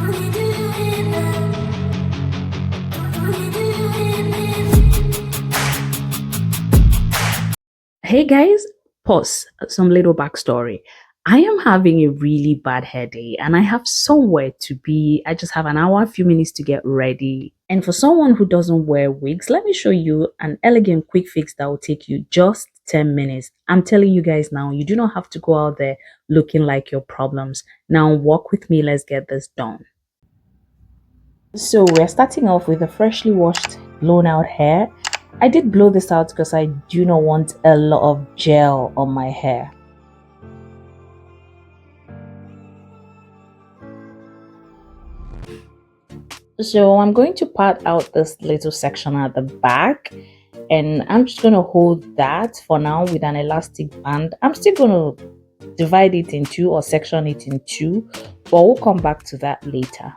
Hey guys, pause. Some little backstory. I am having a really bad headache and I have somewhere to be. I just have an hour, few minutes to get ready. And for someone who doesn't wear wigs, let me show you an elegant quick fix that will take you just 10 minutes. I'm telling you guys now, you do not have to go out there looking like your problems. Now walk with me, let's get this done. So we're starting off with a freshly washed, blown out hair. I did blow this out because I do not want a lot of gel on my hair. So I'm going to part out this little section at the back and I'm just going to hold that for now with an elastic band. I'm still going to divide it in two or section it in two, but we'll come back to that later.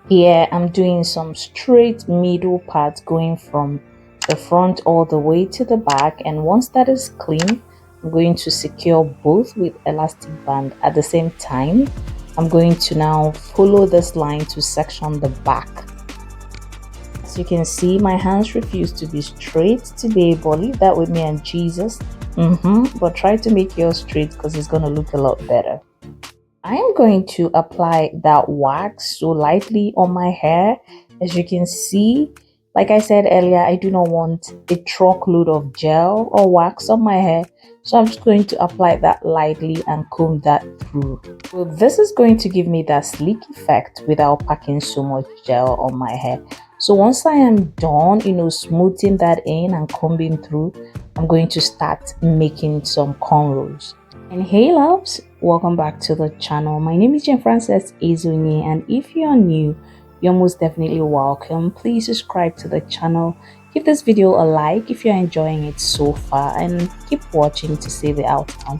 Here I'm doing some straight middle parts going from the front all the way to the back, and once that is clean, I'm going to secure both with elastic band. At the same time, I'm going to now follow this line to section the back. As you can see, my hands refuse to be straight today, but leave that with me and Jesus. But try to make yours straight because it's going to look a lot better. I am going to apply that wax so lightly on my hair. As you can see, like I said earlier, I do not want a truckload of gel or wax on my hair. So I'm just going to apply that lightly and comb that through. So this is going to give me that sleek effect without packing so much gel on my hair. So once I am done, smoothing that in and combing through, I'm going to start making some cornrows. And hey loves, welcome back to the channel. My name is Jane Frances Ezunye, and if you're new, you're most definitely welcome. Please subscribe to the channel, give this video a like if you're enjoying it so far, and keep watching to see the outcome.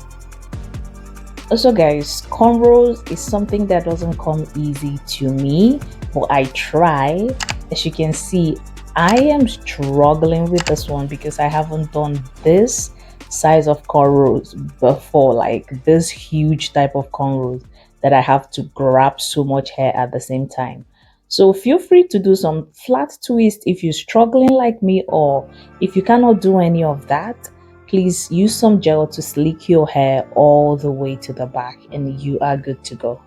Also guys, cornrows is something that doesn't come easy to me, but I try. As you can see, I am struggling with this one because I haven't done this size of cornrows before, like this huge type of cornrows that I have to grab so much hair at the same time. So feel free to do some flat twist if you're struggling like me, or if you cannot do any of that, please use some gel to sleek your hair all the way to the back and you are good to go.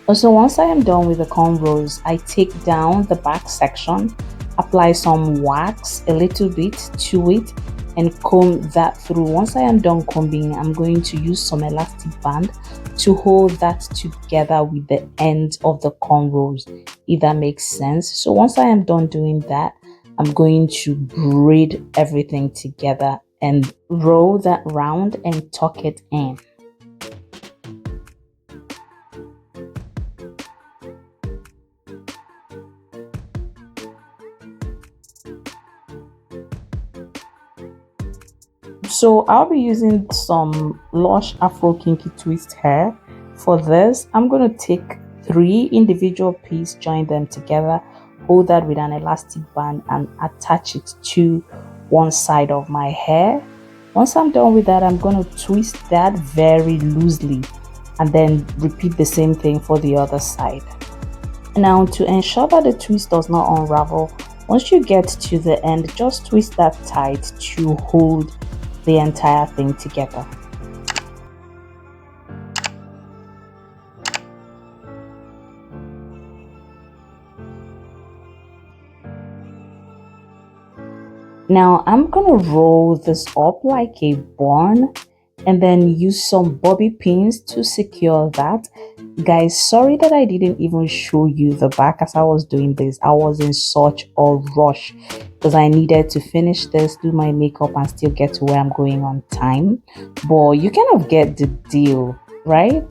Also, once I am done with the cornrows, I take down the back section, apply some wax a little bit to it, and comb that through. Once I am done combing, I'm going to use some elastic band to hold that together with the end of the cornrows, if that makes sense. So once I am done doing that, I'm going to braid everything together and roll that round and tuck it in. So I'll be using some Lush Afro Kinky Twist hair. For this, I'm going to take 3 individual pieces, join them together, hold that with an elastic band and attach it to one side of my hair. Once I'm done with that, I'm going to twist that very loosely and then repeat the same thing for the other side. Now, to ensure that the twist does not unravel, once you get to the end, just twist that tight to hold the entire thing together. Now I'm gonna roll this up like a bun and then use some bobby pins to secure that. Guys, sorry that I didn't even show you the back as I was doing this. I was in such a rush because I needed to finish this, do my makeup, and still get to where I'm going on time. But you kind of get the deal, right?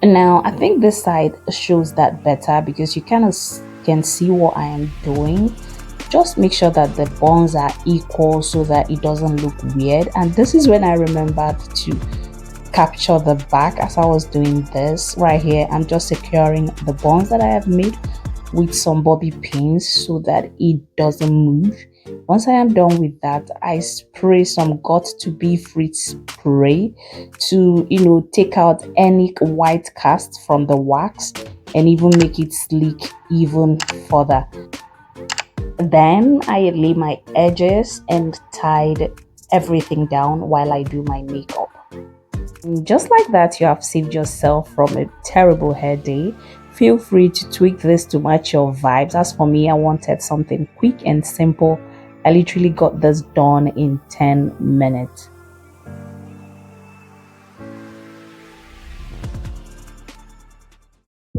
Now I think this side shows that better because you kind of can see what I am doing. Just make sure that the buns are equal so that it doesn't look weird. And this is when I remembered to capture the back as I was doing this right here. I'm just securing the buns that I have made with some bobby pins so that it doesn't move. Once I am done with that, I spray some got to be free spray to, take out any white cast from the wax and even make it sleek even further. Then I lay my edges and tied everything down while I do my makeup. Just like that, you have saved yourself from a terrible hair day. Feel free to tweak this to match your vibes. As for me, I wanted something quick and simple. I literally got this done in 10 minutes.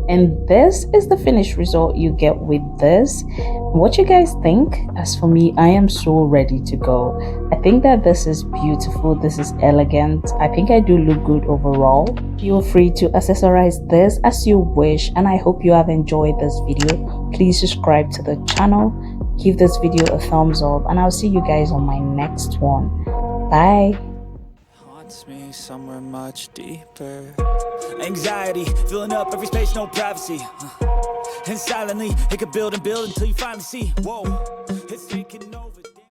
And this is the finished result you get with this. What you guys think? As for me, I am so ready to go. I think that this is beautiful, this is elegant. I think I do look good overall. Feel free to accessorize this as you wish, and I hope you have enjoyed this video. Please subscribe to the channel, give this video a thumbs up, and I'll see you guys on my next one. Bye. Haunts me somewhere much deeper. Anxiety filling up every space, no privacy. And silently it could build and build until you finally see, whoa, it's taking over.